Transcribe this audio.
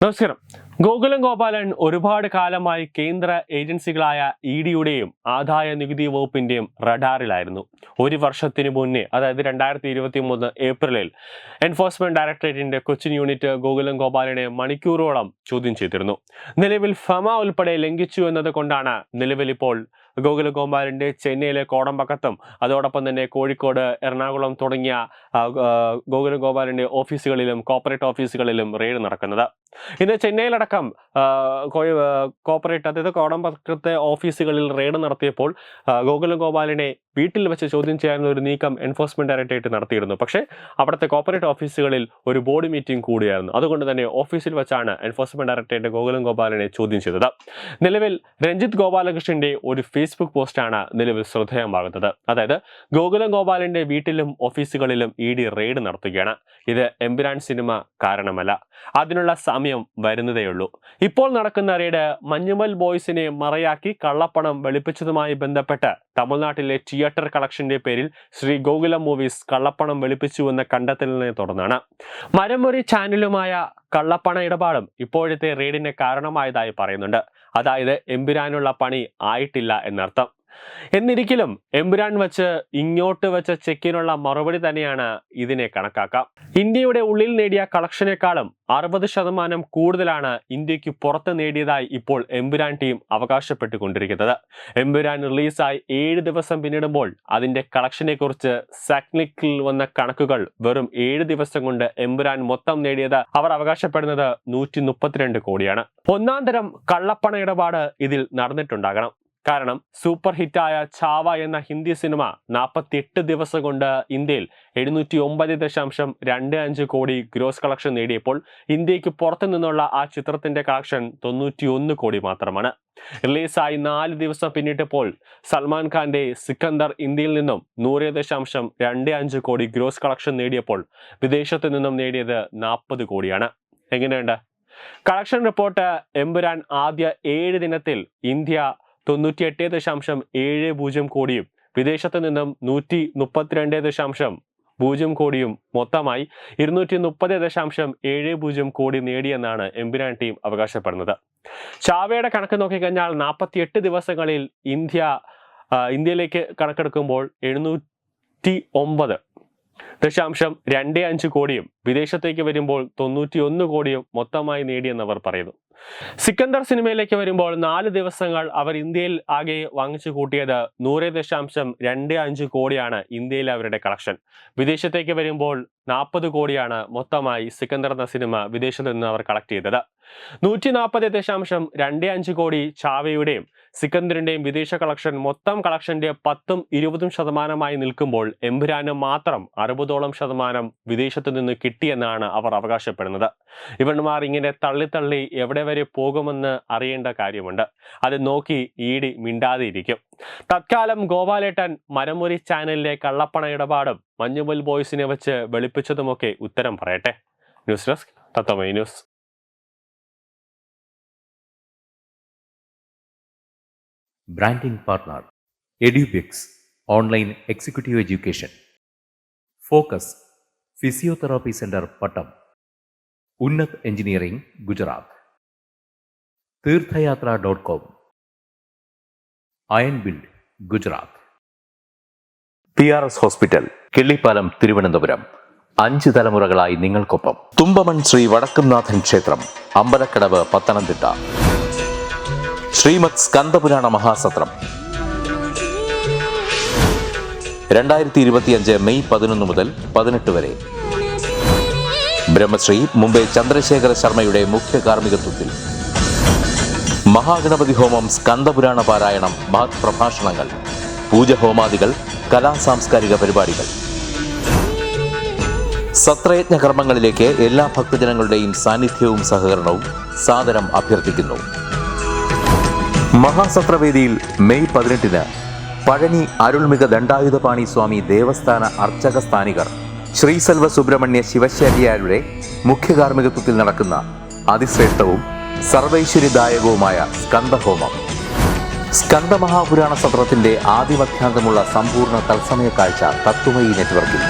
നമസ്കാരം. ഗോകുലം ഗോപാലൻ ഒരുപാട് കാലമായി കേന്ദ്ര ഏജൻസികളായ ഇഡിയുടെയും ആദായ നികുതി വകുപ്പിന്റെയും റഡാറിലായിരുന്നു. ഒരു വർഷത്തിനു മുന്നേ, അതായത് 2023 ഏപ്രിലിൽ എൻഫോഴ്സ്മെന്റ് ഡയറക്ടറേറ്റിന്റെ കൊച്ചിൻ യൂണിറ്റ് ഗോകുലം ഗോപാലനെ മണിക്കൂറോളം ചോദ്യം ചെയ്തിരുന്നു. നിലവിൽ ഫമ ഉൾപ്പെടെ ലംഘിച്ചു എന്നത് കൊണ്ടാണ് നിലവിൽ ഇപ്പോൾ ഗോകുലം ഗോപാലന്റെ ചെന്നൈയിലെ കോടമ്പക്കത്തും അതോടൊപ്പം തന്നെ കോഴിക്കോട്, എറണാകുളം തുടങ്ങിയ ഗോകുലം ഗോപാലന്റെ ഓഫീസുകളിലും കോർപ്പറേറ്റ് ഓഫീസുകളിലും റെയ്ഡ് നടക്കുന്നത്. ഇന്ന് ചെന്നൈയിലടക്കം കോർപ്പറേറ്റ്, അതായത് കോടമ്പക്കത്തെ ഓഫീസുകളിൽ റെയ്ഡ് നടത്തിയപ്പോൾ ഗോകുലം ഗോപാലിനെ വീട്ടിൽ വെച്ച് ചോദ്യം ചെയ്യാനുള്ള ഒരു നീക്കം എൻഫോഴ്സ്മെന്റ് ഡയറക്ടറേറ്റ് നടത്തിയിരുന്നു. പക്ഷേ അവിടുത്തെ കോർപ്പറേറ്റ് ഓഫീസുകളിൽ ഒരു ബോർഡ് മീറ്റിംഗ് കൂടിയായിരുന്നു. അതുകൊണ്ട് തന്നെ ഓഫീസിൽ വെച്ചാണ് എൻഫോഴ്സ്മെന്റ് ഡയറക്ടറേറ്റ് ഗോകുലം ഗോപാലിനെ ചോദ്യം ചെയ്തത്. നിലവിൽ രഞ്ജിത്ത് ഗോപാലകൃഷ്ണന്റെ ഒരു ഫേസ്ബുക്ക് പോസ്റ്റാണ് നിലവിൽ ശ്രദ്ധേയമാകുന്നത്. അതായത് ഗോകുലം ഗോപാലിന്റെ വീട്ടിലും ഓഫീസുകളിലും ഇഡി റെയ്ഡ് നടത്തുകയാണ്. ഇത് എമ്പുരാൻ സിനിമ കാരണമല്ല, അതിനുള്ള സമയം വരുന്നതേയുള്ളൂ. ഇപ്പോൾ നടക്കുന്ന റെയ്ഡ് മഞ്ഞുമൽ ബോയ്സിനെ മറയാക്കി കള്ളപ്പണം വെളുപ്പിച്ചതുമായി ബന്ധപ്പെട്ട് തമിഴ്നാട്ടിലെ തിയേറ്റർ കളക്ഷന്റെ പേരിൽ ശ്രീ ഗോകുലം മൂവീസ് കള്ളപ്പണം വെളുപ്പിച്ചുവെന്ന കണ്ടെത്തലിനെ തുടർന്നാണ്. മരമുറി ചാനലുമായ കള്ളപ്പണ ഇടപാടും ഇപ്പോഴത്തെ റെയ്ഡിന് കാരണമായതായി പറയുന്നുണ്ട്. അതായത് എമ്പുരാനുള്ള പണി ആയിട്ടില്ല എന്നർത്ഥം. എന്നിരിക്കലും എമ്പുരാൻ വെച്ച് ഇങ്ങോട്ട് വെച്ച ചെക്കിനുള്ള മറുപടി തന്നെയാണ് ഇതിനെ കണക്കാക്കാം. ഇന്ത്യയുടെ ഉള്ളിൽ നേടിയ കളക്ഷനേക്കാളും 60% കൂടുതലാണ് ഇന്ത്യക്ക് പുറത്ത് നേടിയതായി ഇപ്പോൾ എമ്പുരാൻ ടീം അവകാശപ്പെട്ടുകൊണ്ടിരിക്കുന്നത്. എമ്പുരാൻ റിലീസായി 7 ദിവസം പിന്നിടുമ്പോൾ അതിന്റെ കളക്ഷനെ കുറിച്ച് സാക്നിക്കിൽ വന്ന കണക്കുകൾ വെറും 7 ദിവസം കൊണ്ട് എമ്പുരാൻ മൊത്തം നേടിയത് അവർ അവകാശപ്പെടുന്നത് 132 കോടിയാണ്. ഒന്നാം തരം കള്ളപ്പണ ഇടപാട് ഇതിൽ നടന്നിട്ടുണ്ടാകണം. കാരണം സൂപ്പർ ഹിറ്റായ ചാവ എന്ന ഹിന്ദി സിനിമ 48 ദിവസം കൊണ്ട് ഇന്ത്യയിൽ 709.25 കോടി ഗ്രോസ് കളക്ഷൻ നേടിയപ്പോൾ ഇന്ത്യക്ക് പുറത്തു നിന്നുള്ള ആ ചിത്രത്തിന്റെ കളക്ഷൻ 91 കോടി മാത്രമാണ്. റിലീസായി 4 ദിവസം പിന്നിട്ടപ്പോൾ സൽമാൻ ഖാന്റെ സിക്കന്ദർ ഇന്ത്യയിൽ നിന്നും 100.25 കോടി ഗ്രോസ് കളക്ഷൻ നേടിയപ്പോൾ വിദേശത്ത് നിന്നും നേടിയത് 40 കോടിയാണ്. എങ്ങനെയുണ്ട് കളക്ഷൻ റിപ്പോർട്ട്? എമ്പുരാൻ ആദ്യ 7 ദിനത്തിൽ ഇന്ത്യ 98.70 കോടിയും വിദേശത്ത് നിന്നും 132.0 കോടിയും മൊത്തമായി 230.70 കോടി നേടിയെന്നാണ് എമ്പുരാൻ ടീം അവകാശപ്പെടുന്നത്. ചാവയുടെ കണക്ക് നോക്കിക്കഴിഞ്ഞാൽ 48 ദിവസങ്ങളിൽ ഇന്ത്യയിലേക്ക് കണക്കെടുക്കുമ്പോൾ 709.25 കോടിയും വിദേശത്തേക്ക് വരുമ്പോൾ 91 കോടിയും മൊത്തമായി നേടിയെന്നവർ പറയുന്നു. സിക്കന്ദർ സിനിമയിലേക്ക് വരുമ്പോൾ 4 ദിവസങ്ങൾ അവർ ഇന്ത്യയിൽ ആകെ വാങ്ങിച്ചു കൂട്ടിയത് 100.25 കോടിയാണ് ഇന്ത്യയിലെ അവരുടെ കളക്ഷൻ. വിദേശത്തേക്ക് വരുമ്പോൾ 40 കോടിയാണ് മൊത്തമായി സിക്കന്ദർ എന്ന സിനിമ വിദേശത്ത് നിന്ന് അവർ കളക്ട് ചെയ്തത്. 140.25 കോടി ചാവയുടെയും സിക്കന്ദറിന്റെയും വിദേശ കളക്ഷൻ മൊത്തം കളക്ഷന്റെ 10-20% നിൽക്കുമ്പോൾ എമ്പുരാന് മാത്രം 60% വിദേശത്ത് നിന്ന് കിട്ടിയെന്നാണ് അവർ അവകാശപ്പെടുന്നത്. ഇവന്മാർ ഇങ്ങനെ തള്ളി എവിടെ വരെ പോകുമെന്ന് അറിയേണ്ട കാര്യമുണ്ട്. അത് നോക്കി ഇഡി മിണ്ടാതെ ഇരിക്കും. തത്കാലം ഗോപാലേട്ടൻ മരമുറി ചാനലിലെ കള്ളപ്പണ ഇടപാടും മഞ്ഞുമൽ ബോയ്സിനെ വെച്ച് വെളുപ്പിച്ചതുമൊക്കെ ഉത്തരം പറയട്ടെ. News desk Tattvamayi news. Branding partner Edubix online executive education, focus physiotherapy centre Pattom, Unnath engineering Gujarat, തീർത്ഥയാത്ര.com, iron build Gujarat, PRS hospital Killippalam Thiruvananthapuram. 5 തലമുറകളായി നിങ്ങൾക്കൊപ്പം. തുമ്പമൺ ശ്രീ വടക്കുംനാഥൻ ക്ഷേത്രം, അമ്പലക്കടവ്, പത്തനംതിട്ട. ശ്രീമദ് സ്കന്ദപുരാണ മഹാസത്രം 2025 മെയ് 11 മുതൽ 18 വരെ. ബ്രഹ്മശ്രീ മുംബൈ ചന്ദ്രശേഖര ശർമ്മയുടെ മുഖ്യ കാർമ്മികത്വത്തിൽ മഹാഗണപതി ഹോമം, സ്കന്ദപുരാണ പാരായണം, മഹത് പ്രഭാഷണങ്ങൾ, പൂജഹോമാദികൾ, കലാസാംസ്കാരിക പരിപാടികൾ. സത്രയജ്ഞ കർമ്മങ്ങളിലേക്ക് എല്ലാ ഭക്തജനങ്ങളുടെയും സാന്നിധ്യവും സഹകരണവും സാദരം അഭ്യർത്ഥിക്കുന്നു. മഹാസത്രവേദിയിൽ മെയ് 18 പഴനി അരുൾമിക ദണ്ഡായുധപാണി സ്വാമി ദേവസ്ഥാന അർച്ചക സ്ഥാനികർ ശ്രീസെൽവ സുബ്രഹ്മണ്യ ശിവശാരിയാരുടെ മുഖ്യ കാർമ്മികത്വത്തിൽ നടക്കുന്ന അതിശ്രേഷ്ഠവും സർവൈശ്വര്യദായകവുമായ സ്കന്ദഹോമം. സ്കന്ദമഹാപുരാണ സത്രത്തിന്റെ ആദിമധ്യാന്തമുള്ള സമ്പൂർണ്ണ തത്സമയ കാഴ്ച തത്വമയി നെറ്റ്വർക്കിൽ.